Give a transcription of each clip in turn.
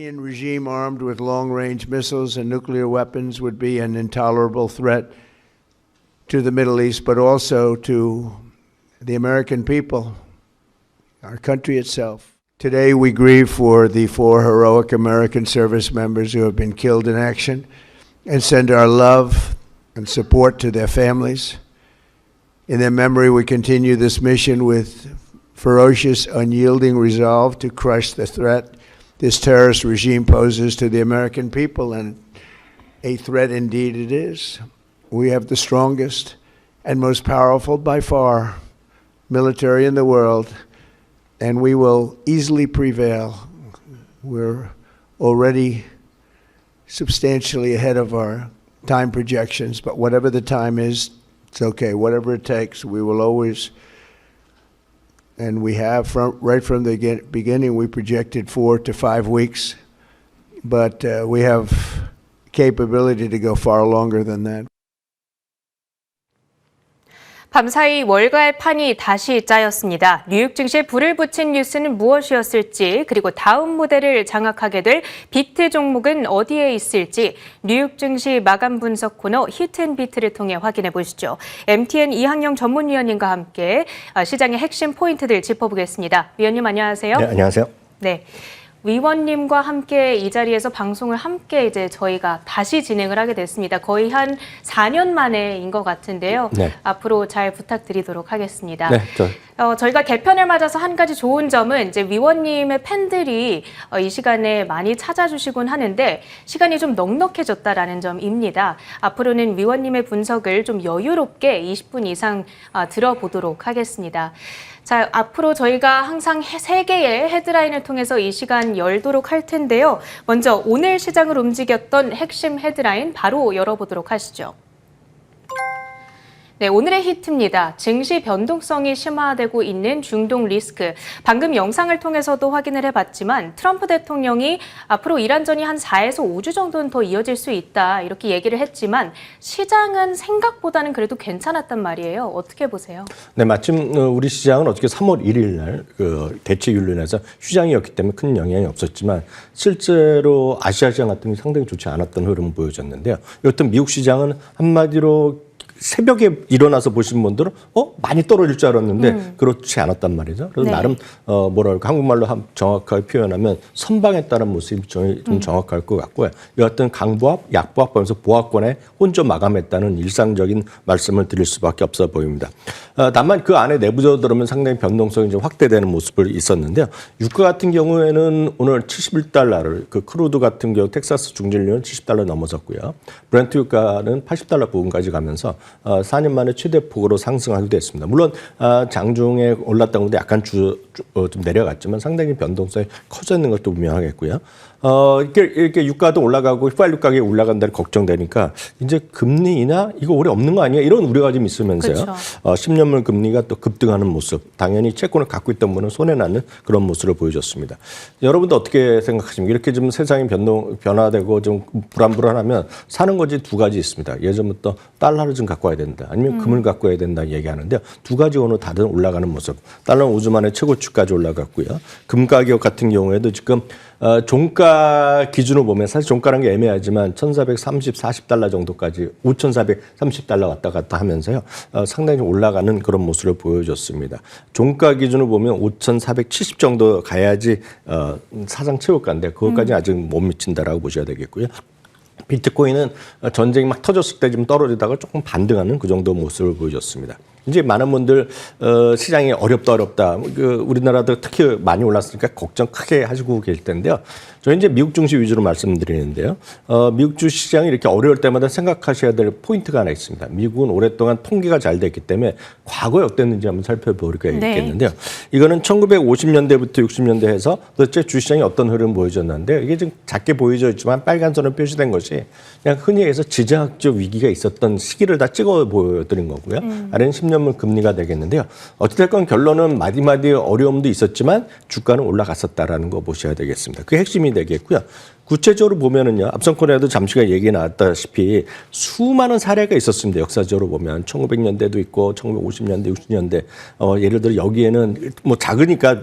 Iranian regime armed with long-range missiles and nuclear weapons would be an intolerable threat to the Middle East, but also to the American people, our country itself. Today, we grieve for the 4 heroic American service members who have been killed in action and send our love and support to their families. In their memory, we continue this mission with ferocious, unyielding resolve to crush the threat this terrorist regime poses to the American people, and a threat indeed it is. We have the strongest and most powerful by far military in the world, and we will easily prevail. We're already substantially ahead of our time projections, but whatever the time is, it's okay. Whatever it takes, we will always, and we have right from the beginning, we projected 4 to 5 weeks, but we have capability to go far longer than that. 밤사이 월가의 판이 다시 짜였습니다. 뉴욕 증시에 불을 붙인 뉴스는 무엇이었을지, 그리고 다음 무대를 장악하게 될 비트 종목은 어디에 있을지 뉴욕 증시 마감 분석 코너 히트앤비트를 통해 확인해 보시죠. MTN 이항영 전문위원님과 함께 시장의 핵심 포인트들 짚어보겠습니다. 위원님 안녕하세요. 네, 안녕하세요. 네. 위원님과 함께 이 자리에서 방송을 함께 이제 저희가 다시 진행을 하게 됐습니다. 거의 한 4년 만에인 것 같은데요. 네. 앞으로 잘 부탁드리도록 하겠습니다. 네, 저희가 개편을 맞아서 한 가지 좋은 점은 이제 위원님의 팬들이 이 시간에 많이 찾아주시곤 하는데 시간이 좀 넉넉해졌다라는 점입니다. 앞으로는 위원님의 분석을 좀 여유롭게 20분 이상 들어보도록 하겠습니다. 자, 앞으로 저희가 항상 3개의 헤드라인을 통해서 이 시간 열도록 할 텐데요. 먼저 오늘 시장을 움직였던 핵심 헤드라인 바로 열어보도록 하시죠. 네, 오늘의 히트입니다. 증시 변동성이 심화되고 있는 중동 리스크. 방금 영상을 통해서도 확인을 해봤지만 트럼프 대통령이 앞으로 이란전이 한 4에서 5주 정도는 더 이어질 수 있다 이렇게 얘기를 했지만 시장은 생각보다는 그래도 괜찮았단 말이에요. 어떻게 보세요? 네, 마침 우리 시장은 어저께 3월 1일 날 대책율로 인해서 휴장이었기 때문에 큰 영향이 없었지만 실제로 아시아 시장 같은 게 상당히 좋지 않았던 흐름을 보여줬는데요. 여튼 미국 시장은 한마디로 새벽에 일어나서 보신 분들은 많이 떨어질 줄 알았는데 그렇지 않았단 말이죠. 그래서 네. 나름 뭐랄까 한국말로 정확하게 표현하면 선방했다는 모습이 좀 정확할 것 같고요. 여하튼 강보합, 약보합 하면서 보합권에 혼자 마감했다는 일상적인 말씀을 드릴 수밖에 없어 보입니다. 다만 그 안에 내부적으로 들어오면 상당히 변동성이 좀 확대되는 모습을 있었는데요. 유가 같은 경우에는 오늘 71달러를 그 크루드 같은 경우 텍사스 중진료는 70달러 넘어섰고요. 브렌트 유가는 80달러 부근까지 가면서 4년 만에 최대폭으로 상승하기도 했습니다. 물론 장중에 올랐다고 하는데 약간 좀 내려갔지만 상당히 변동성이 커져 있는 것도 분명하겠고요. 이렇게 유가도 올라가고med 가격이 올라간다는 걱정되니까 이제 금리 인하 이거 올해 없는 거 아니야? 이런 우려가 좀 있으면서요. 그렇죠. 10년물 금리가 또 급등하는 모습, 당연히 채권을 갖고 있던 분은 손해나는 그런 모습을 보여줬습니다. 여러분도 어떻게 생각하십니까? 이렇게 좀 세상이 변화되고 좀 불안불안하면 사는 것이 2가지 있습니다. 예전부터 달러를 좀 갖고 와야 된다, 아니면 금을 갖고 와야 된다 얘기하는데요. 2가지 오늘 다들 올라가는 모습. 달러는 5주 만에 최고치까지 올라갔고요. 금 가격 같은 경우에도 지금 종가 기준으로 보면 사실 종가라는 게 애매하지만 1,430, 40달러 정도까지 5,430달러 왔다 갔다 하면서요. 상당히 올라가는 그런 모습을 보여줬습니다. 종가 기준으로 보면 5,470 정도 가야지 사상 최고가인데 그것까지 아직 못 미친다라고 보셔야 되겠고요. 비트코인은 전쟁이 막 터졌을 때 좀 떨어지다가 조금 반등하는 그 정도 모습을 보여줬습니다. 이제 많은 분들 시장이 어렵다. 우리나라도 특히 많이 올랐으니까 걱정 크게 하시고 계실 텐데요. 저희 이제 미국 증시 위주로 말씀드리는데요. 미국 주식 시장이 이렇게 어려울 때마다 생각하셔야 될 포인트가 하나 있습니다. 미국은 오랫동안 통계가 잘 됐기 때문에 과거에 어땠는지 한번 살펴보니까 있겠는데요. 이거는 1950년대부터 60년대 해서 도대체 주시장이 어떤 흐름을 보여줬는데 이게 좀 작게 보여져 있지만 빨간 선으로 표시된 것이 그냥 흔히 해서 지정학적 위기가 있었던 시기를 다 찍어 보여드린 거고요. 아래는 10년물 금리가 되겠는데요. 어찌됐건 결론은 마디마디 어려움도 있었지만 주가는 올라갔었다라는 거 보셔야 되겠습니다. 그게 핵심이 되겠고요. 구체적으로 보면은요, 앞선 코너에도 잠시가 얘기 나왔다시피 수많은 사례가 있었습니다. 역사적으로 보면 1900년대도 있고 1950년대, 60년대. 예를 들어 여기에는 뭐 작으니까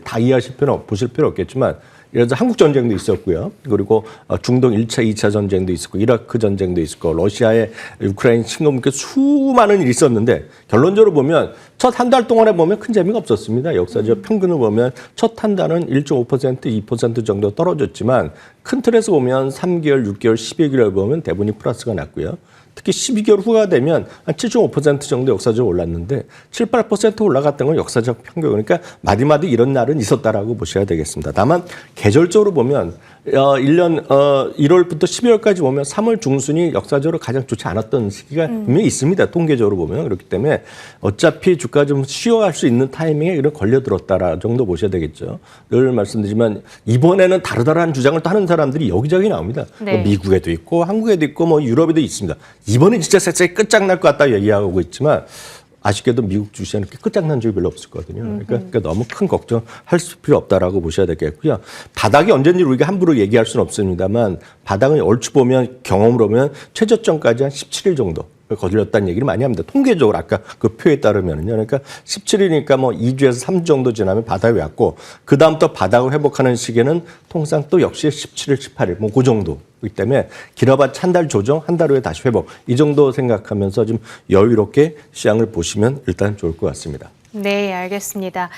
다 이해하실 보실 필요 없겠지만 예를 들어 한국 전쟁도 있었고요. 그리고 중동 1차, 2차 전쟁도 있었고 이라크 전쟁도 있었고 러시아의 우크라이나 침공 이렇게 수많은 일이 있었는데 결론적으로 보면 첫 한 달 동안에 보면 큰 재미가 없었습니다. 역사적 평균을 보면 첫 한 달은 1.5%, 2% 정도 떨어졌지만 큰 틀에서 보면 3개월, 6개월, 12개월 보면 대부분이 플러스가 났고요. 특히 12개월 후가 되면 한 7.5% 정도 역사적으로 올랐는데 7, 8% 올라갔던 건 역사적 평균. 그러니까 마디마디 이런 날은 있었다라고 보셔야 되겠습니다. 다만 계절적으로 보면 1년 1월부터 12월까지 보면 3월 중순이 역사적으로 가장 좋지 않았던 시기가 분명히 있습니다. 통계적으로 보면. 그렇기 때문에 어차피 주가 좀 쉬어갈 수 있는 타이밍에 이런 걸려들었다라 정도 보셔야 되겠죠. 늘 말씀드리지만 이번에는 다르다라는 주장을 또 하는 사람들이 여기저기 나옵니다. 네. 뭐 미국에도 있고 한국에도 있고 뭐 유럽에도 있습니다. 이번에 진짜 세상이 끝장날 것 같다 얘기하고 있지만 아쉽게도 미국 주식은 그렇게 끝장난 적이 별로 없었거든요. 그러니까 너무 큰 걱정할 필요 없다라고 보셔야 되겠고요. 바닥이 언제인지 우리가 함부로 얘기할 수는 없습니다만 바닥은 얼추 보면 경험으로 보면 최저점까지 한 17일 정도 거슬렸다는 얘기를 많이 합니다. 통계적으로 아까 그 표에 따르면요. 그러니까 17일이니까 뭐 2주에서 3주 정도 지나면 바닥이 왔고 그다음부터 바닥을 회복하는 시기는 통상 또 역시 17일, 18일 뭐 그 정도. 그렇기 때문에 길어봤자 한 달 조정, 한 달 후에 다시 회복. 이 정도 생각하면서 좀 여유롭게 시장을 보시면 일단 좋을 것 같습니다. 네, 알겠습니다.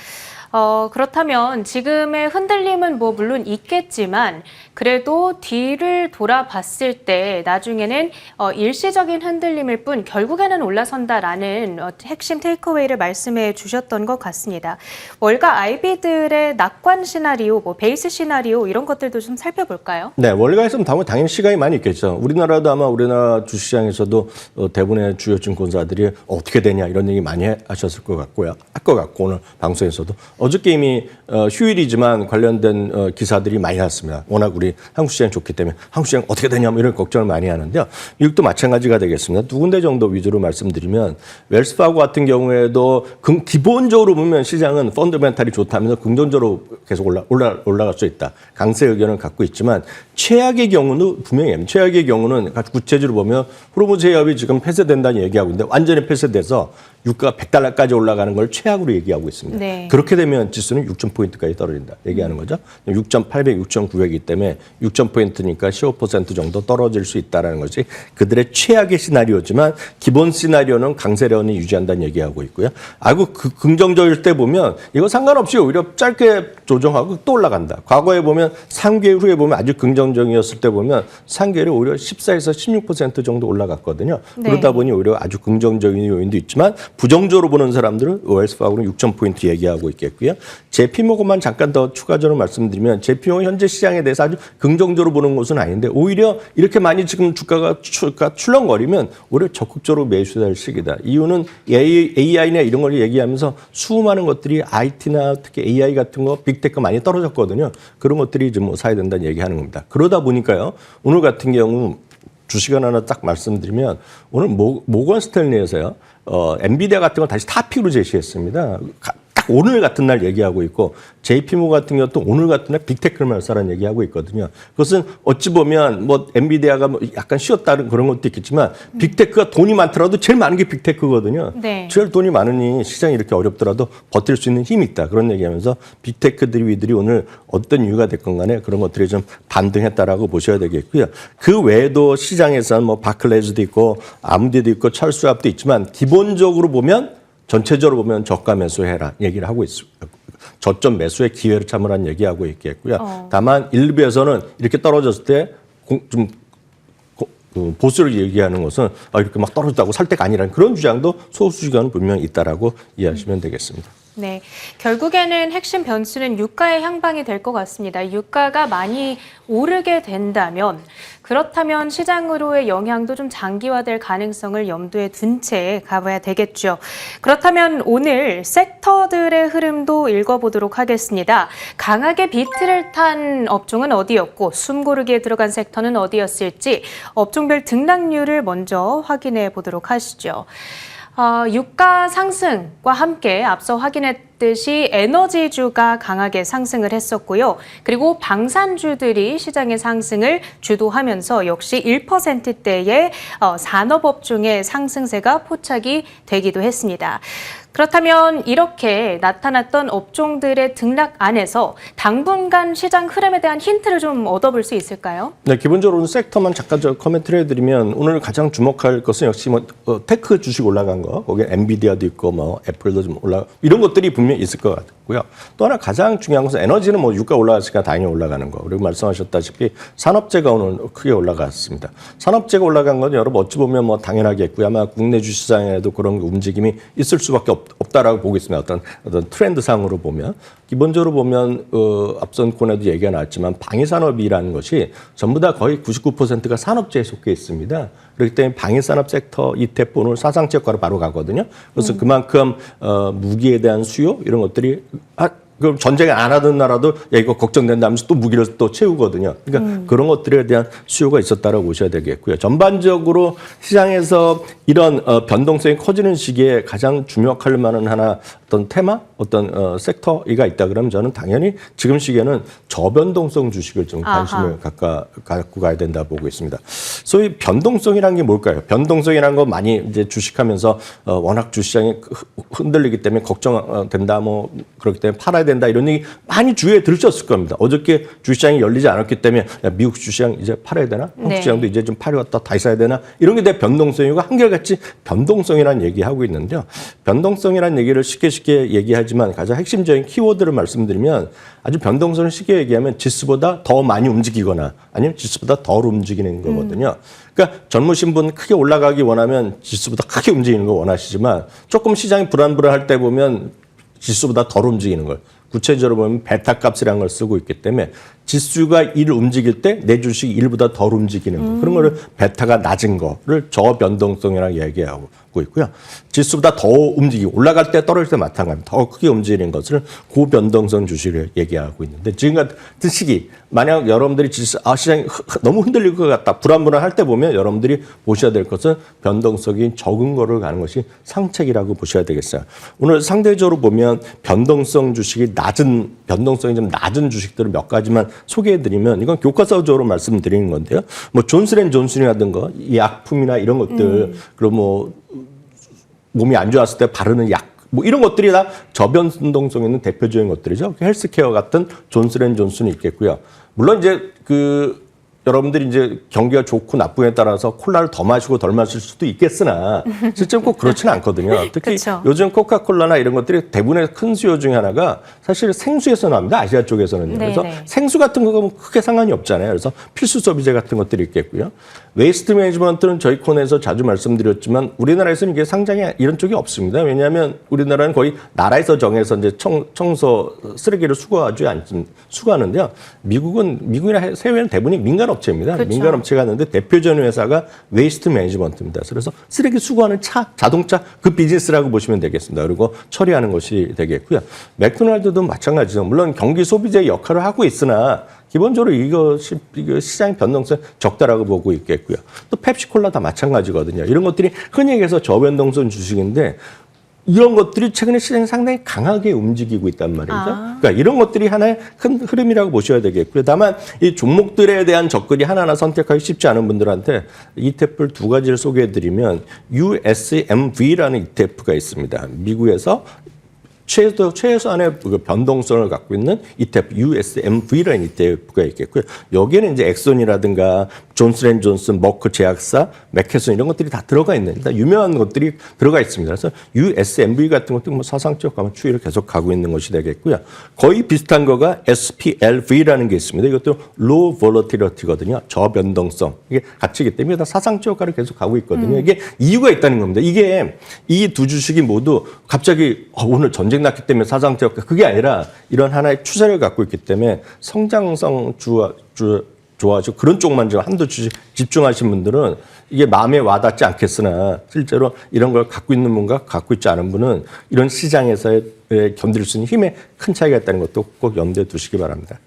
그렇다면 지금의 흔들림은 뭐 물론 있겠지만 그래도 뒤를 돌아봤을 때 나중에는 일시적인 흔들림일 뿐 결국에는 올라선다라는 핵심 테이크어웨이를 말씀해 주셨던 것 같습니다. 월가 IB들의 낙관 시나리오, 뭐 베이스 시나리오 이런 것들도 좀 살펴볼까요? 네, 월가에서는 당연히 시간이 많이 있겠죠. 우리나라도 아마 우리나라 주시장에서도 대부분의 주요 증권사들이 어떻게 되냐 이런 얘기 많이 하셨을 것 같고요. 할 것 같고 오늘 방송에서도 어저께 이미 휴일이지만 관련된 기사들이 많이 났습니다. 워낙 우리 한국 시장이 좋기 때문에 한국 시장 어떻게 되냐 뭐 이런 걱정을 많이 하는데요. 미국도 마찬가지가 되겠습니다. 두 군데 정도 위주로 말씀드리면 웰스파고 같은 경우에도 기본적으로 보면 시장은 펀더멘탈이 좋다면서 긍정적으로 계속 올라갈 수 있다. 강세 의견을 갖고 있지만 최악의 경우는 분명히 최악의 경우는 구체적으로 보면 호르무즈 해협이 지금 폐쇄된다는 얘기하고 있는데 완전히 폐쇄돼서 유가가 100달러까지 올라가는 걸 최악으로 얘기하고 있습니다. 네. 그렇게 되면 지수는 6,000포인트까지 떨어진다 얘기하는 거죠. 6,800, 6,900이기 때문에 6,000포인트니까 15% 정도 떨어질 수 있다는 것이 그들의 최악의 시나리오지만 기본 시나리오는 강세련이 유지한다는 얘기하고 있고요. 아주 긍정적일 때 보면 이거 상관없이 오히려 짧게 조정하고 또 올라간다. 과거에 보면 3개월 후에 보면 아주 긍정적이었을 때 보면 3개월에 오히려 14에서 16% 정도 올라갔거든요. 네. 그러다 보니 오히려 아주 긍정적인 요인도 있지만 부정적으로 보는 사람들은 웰스파고는 6,000포인트 얘기하고 있겠고요. JP모건만 잠깐 더 추가적으로 말씀드리면 JP모건 현재 시장에 대해서 아주 긍정적으로 보는 것은 아닌데 오히려 이렇게 많이 지금 주가가 출렁거리면 오히려 적극적으로 매수할 시기다. 이유는 AI나 이런 걸 얘기하면서 수많은 것들이 IT나 특히 AI 같은 거 빅테크 많이 떨어졌거든요. 그런 것들이 좀 사야 된다는 얘기하는 겁니다. 그러다 보니까요. 오늘 같은 경우 주식은 하나 딱 말씀드리면 오늘 모건 스탠리에서요. 엔비디아 같은 걸 다시 탑픽으로 제시했습니다. 딱 오늘 같은 날 얘기하고 있고 JP모 같은 경우도 오늘 같은 날 빅테크를 말사라는 얘기하고 있거든요. 그것은 어찌 보면 뭐 엔비디아가 뭐 약간 쉬었다는 그런 것도 있겠지만 빅테크가 돈이 많더라도 제일 많은 게 빅테크거든요. 네. 제일 돈이 많으니 시장이 이렇게 어렵더라도 버틸 수 있는 힘이 있다. 그런 얘기하면서 빅테크들이 오늘 어떤 이유가 됐건 간에 그런 것들이 좀 반등했다라고 보셔야 되겠고요. 그 외에도 시장에서는 뭐 바클레즈도 있고 아무데도 있고 철수압도 있지만 기본적으로 보면 전체적으로 보면 저가 매수해라 얘기를 하고 있습니다. 저점 매수의 기회를 참으라는 얘기하고 있겠고요. 다만 일부에서는 이렇게 떨어졌을 때 좀 보수를 얘기하는 것은 이렇게 막 떨어졌다고 살 때가 아니라는 그런 주장도 소수 주장은 분명히 있다라고 이해하시면 되겠습니다. 네, 결국에는 핵심 변수는 유가의 향방이 될 것 같습니다. 유가가 많이 오르게 된다면 그렇다면 시장으로의 영향도 좀 장기화될 가능성을 염두에 둔 채 가봐야 되겠죠. 그렇다면 오늘 섹터들의 흐름도 읽어보도록 하겠습니다. 강하게 비트를 탄 업종은 어디였고 숨고르기에 들어간 섹터는 어디였을지 업종별 등락률을 먼저 확인해 보도록 하시죠. 유가 상승과 함께 앞서 확인했던 보셨듯이 에너지주가 강하게 상승을 했었고요. 그리고 방산주들이 시장의 상승을 주도하면서 역시 1%대의 산업업종의 상승세가 포착이 되기도 했습니다. 그렇다면 이렇게 나타났던 업종들의 등락 안에서 당분간 시장 흐름에 대한 힌트를 좀 얻어볼 수 있을까요? 네, 기본적으로 섹터만 잠깐 코멘트를 해드리면 오늘 가장 주목할 것은 역시 테크 주식 올라간 거, 거기에 엔비디아도 있고 애플도 좀 이런 것들이 분명히 있을 것 같고요. 또 하나 가장 중요한 것은 에너지는 유가 올라갔으니까 당연히 올라가는 거. 그리고 말씀하셨다시피 산업재가 오늘 크게 올라갔습니다. 산업재가 올라간 건 여러분 어찌 보면 당연하겠고요. 아마 국내 주시장에도 그런 움직임이 있을 수밖에 없다라고 보고 있습니다. 어떤 트렌드상으로 보면. 기본적으로 보면 앞선 코너에도 얘기가 나왔지만 방위산업이라는 것이 전부 다 거의 99%가 산업재에 속해 있습니다. 그렇기 때문에 방위산업 섹터 ETF 오늘 사상체육과로 바로 가거든요. 그래서 그만큼 무기에 대한 수요 이런 것들이 그럼 전쟁을 안 하던 나라도 이거 걱정된다 하면서 또 무기를 또 채우거든요. 그러니까 그런 것들에 대한 수요가 있었다라고 보셔야 되겠고요. 전반적으로 시장에서 이런 변동성이 커지는 시기에 가장 주목할 만한 하나 어떤 테마, 어떤 섹터가 있다 그러면 저는 당연히 지금 시기에는 저변동성 주식을 좀 관심을 갖고 가야 된다 보고 있습니다. 소위 변동성이라는 게 뭘까요? 변동성이라는 거 많이 이제 주식하면서 워낙 주시장이 흔들리기 때문에 걱정된다, 그렇기 때문에 팔아야 된다 이런 얘기 많이 주위에 들으셨을 겁니다. 어저께 주시장이 열리지 않았기 때문에 미국 주시장 이제 팔아야 되나? 한국 시장도 이제 좀 팔아왔다 다시 사야 되나? 이런 게 내 변동성이고 한결같이 변동성이라는 얘기하고 있는데요. 변동성이라는 얘기를 쉽게 얘기하지만 가장 핵심적인 키워드를 말씀드리면 아주 변동성을 쉽게 얘기하면 지수보다 더 많이 움직이거나 아니면 지수보다 덜 움직이는 거거든요. 그러니까 젊으신 분 크게 올라가기 원하면 지수보다 크게 움직이는 거 원하시지만 조금 시장이 불안불안할 때 보면 지수보다 덜 움직이는 걸. 구체적으로 보면 베타 값이라는 걸 쓰고 있기 때문에 지수가 1을 움직일 때 내 주식이 1보다 덜 움직이는 거. 그런 거를 베타가 낮은 거를 저변동성이라고 얘기하고 있고요. 지수보다 더 움직이고 올라갈 때 떨어질 때 마찬가지입니다. 더 크게 움직이는 것을 고변동성 주식을 얘기하고 있는데 지금 같은 시기 만약 여러분들이 시장이 너무 흔들릴 것 같다. 불안불안할 때 보면 여러분들이 보셔야 될 것은 변동성이 적은 거를 가는 것이 상책이라고 보셔야 되겠어요. 오늘 상대적으로 보면 변동성 주식이 변동성이 좀 낮은 주식들을 몇 가지만 소개해드리면 이건 교과서적으로 말씀드리는 건데요. 존슨앤존슨이라든가 이 약품이나 이런 것들 그리고 몸이 안 좋았을 때 바르는 약 이런 것들이 다 저변동성 있는 대표적인 것들이죠. 헬스케어 같은 존슨앤존슨이 있겠고요. 물론 이제 여러분들이 이제 경기가 좋고 나쁘에 따라서 콜라를 더 마시고 덜 마실 수도 있겠으나 실제로 꼭 그렇지는 않거든요. 특히 그쵸. 요즘 코카콜라나 이런 것들이 대부분의 큰 수요 중에 하나가 사실 생수에서 나옵니다. 아시아 쪽에서는요. 그래서 생수 같은 거 보면 크게 상관이 없잖아요. 그래서 필수 소비재 같은 것들이 있겠고요. 웨이스트 매니지먼트는 저희 코너에서 자주 말씀드렸지만 우리나라에서는 이게 상장이 이런 쪽이 없습니다. 왜냐하면 우리나라는 거의 나라에서 정해서 이제 청소 쓰레기를 수거하는데요. 미국이나 해외는 대부분이 민간 업체입니다. 그렇죠. 민간 업체가 있는데 대표적인 회사가 웨이스트 매니지먼트입니다. 그래서 쓰레기 수거하는 자동차 그 비즈니스라고 보시면 되겠습니다. 그리고 처리하는 것이 되겠고요. 맥도날드도 마찬가지죠. 물론 경기 소비재의 역할을 하고 있으나 기본적으로 이거 시장의 변동성 적다라고 보고 있겠고요. 또 펩시콜라 다 마찬가지거든요. 이런 것들이 흔히 얘기해서 저변동성 주식인데 이런 것들이 최근에 시장이 상당히 강하게 움직이고 있단 말이죠. 그러니까 이런 것들이 하나의 큰 흐름이라고 보셔야 되겠고요. 다만 이 종목들에 대한 접근이 하나하나 선택하기 쉽지 않은 분들한테 ETF를 두 가지를 소개해드리면 USMV라는 ETF가 있습니다. 미국에서 최소한의 변동성을 갖고 있는 ETF, USMV라는 ETF가 있겠고요. 여기에는 이제 엑손이라든가 존슨앤존슨, 머크 제약사, 맥케슨 이런 것들이 다 들어가 있는 유명한 것들이 들어가 있습니다. 그래서 USMV 같은 것도 사상적 추이를 계속 가고 있는 것이 되겠고요. 거의 비슷한 거가 SPLV라는 게 있습니다. 이것도 low volatility거든요. 저변동성. 이게 가치이기 때문에 다 사상적 효과를 계속 가고 있거든요. 이게 이유가 있다는 겁니다. 이게 이 두 주식이 모두 갑자기 오늘 전쟁 났기 때문에 사상적 효과 그게 아니라 이런 하나의 추세를 갖고 있기 때문에 성장성 좋아하시고 그런 쪽만 좀 한두 주식 집중하신 분들은 이게 마음에 와닿지 않겠으나 실제로 이런 걸 갖고 있는 분과 갖고 있지 않은 분은 이런 시장에서의 견딜 수 있는 힘에 큰 차이가 있다는 것도 꼭 염두에 두시기 바랍니다.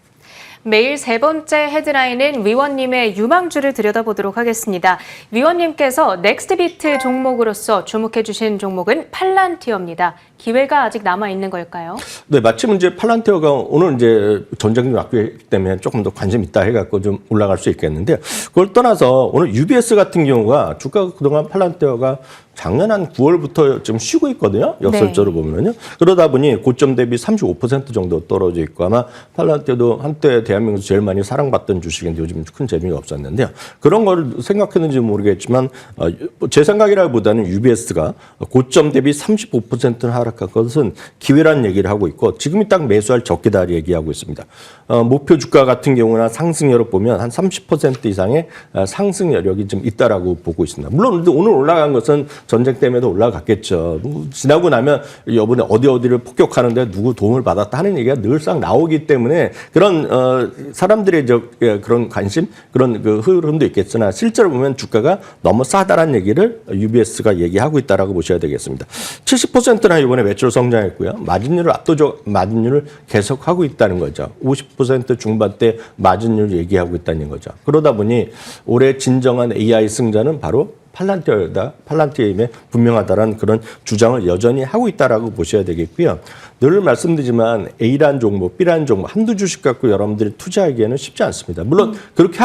매일 세 번째 헤드라인은 위원님의 유망주를 들여다보도록 하겠습니다. 위원님께서 넥스트비트 종목으로서 주목해 주신 종목은 팔란티어입니다. 기회가 아직 남아 있는 걸까요? 네, 마침 이제 팔란티어가 오늘 이제 전쟁 왔기 때문에 조금 더 관심 있다 해갖고 좀 올라갈 수 있겠는데요. 그걸 떠나서 오늘 UBS 같은 경우가 주가가 그동안 팔란티어가 작년 한 9월부터 좀 쉬고 있거든요. 역설적으로 보면은요. 그러다 보니 고점 대비 35% 정도 떨어져 있고 아마 팔란티어도 한때 대한민국에서 제일 많이 사랑받던 주식인데 요즘 큰 재미가 없었는데요. 그런 걸 생각했는지 모르겠지만 제 생각이라기보다는 UBS가 고점 대비 35%는 하락한 것은 기회라는 얘기를 하고 있고 지금이 딱 매수할 적기다 얘기하고 있습니다. 목표 주가 같은 경우나 상승 여력 보면 한 30% 이상의 상승 여력이 좀 있다라고 보고 있습니다. 물론 오늘 올라간 것은 전쟁 때문에도 올라갔겠죠. 지나고 나면 이번에 어디를 폭격하는데 누구 도움을 받았다 하는 얘기가 늘상 나오기 때문에 그런 사람들의 그런 관심, 그런 그 흐름도 있겠으나 실제로 보면 주가가 너무 싸다라는 얘기를 UBS가 얘기하고 있다라고 보셔야 되겠습니다. 70%나 이번에 매출 성장했고요. 마진율을 압도적 마진율을 계속하고 있다는 거죠. 50% 중반대 마진율 얘기하고 있다는 거죠. 그러다 보니 올해 진정한 AI 승자는 바로 팔란티어임에 분명하다라는 그런 주장을 여전히 하고 있다라고 보셔야 되겠고요. 늘 말씀드리지만 A라는 종목, B라는 종목 한두 주식 갖고 여러분들이 투자하기에는 쉽지 않습니다. 물론 그렇게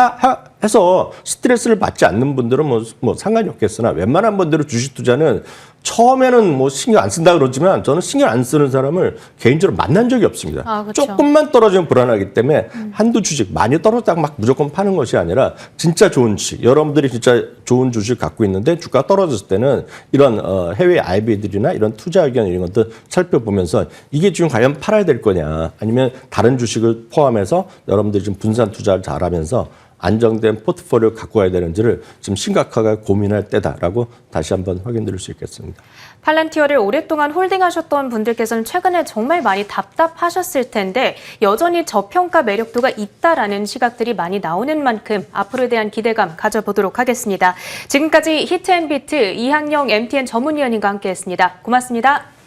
해서 스트레스를 받지 않는 분들은 뭐 상관이 없겠으나 웬만한 분들은 주식 투자는 처음에는 뭐 신경 안 쓴다 그러지만 저는 신경 안 쓰는 사람을 개인적으로 만난 적이 없습니다. 그렇죠. 조금만 떨어지면 불안하기 때문에 한두 주식 많이 떨어졌다고 막 무조건 파는 것이 아니라 진짜 좋은 주식, 여러분들이 진짜 좋은 주식 갖고 있는데 주가가 떨어졌을 때는 이런 해외 IB들이나 이런 투자 의견 이런 것들 살펴보면서 이게 지금 과연 팔아야 될 거냐 아니면 다른 주식을 포함해서 여러분들이 좀 분산 투자를 잘하면서 안정된 포트폴리오 갖고 와야 되는지를 지금 심각하게 고민할 때다라고 다시 한번 확인드릴 수 있겠습니다. 팔란티어를 오랫동안 홀딩하셨던 분들께서는 최근에 정말 많이 답답하셨을 텐데 여전히 저평가 매력도가 있다라는 시각들이 많이 나오는 만큼 앞으로에 대한 기대감 가져보도록 하겠습니다. 지금까지 히트앤비트 이항영 MTN 전문위원님과 함께했습니다. 고맙습니다.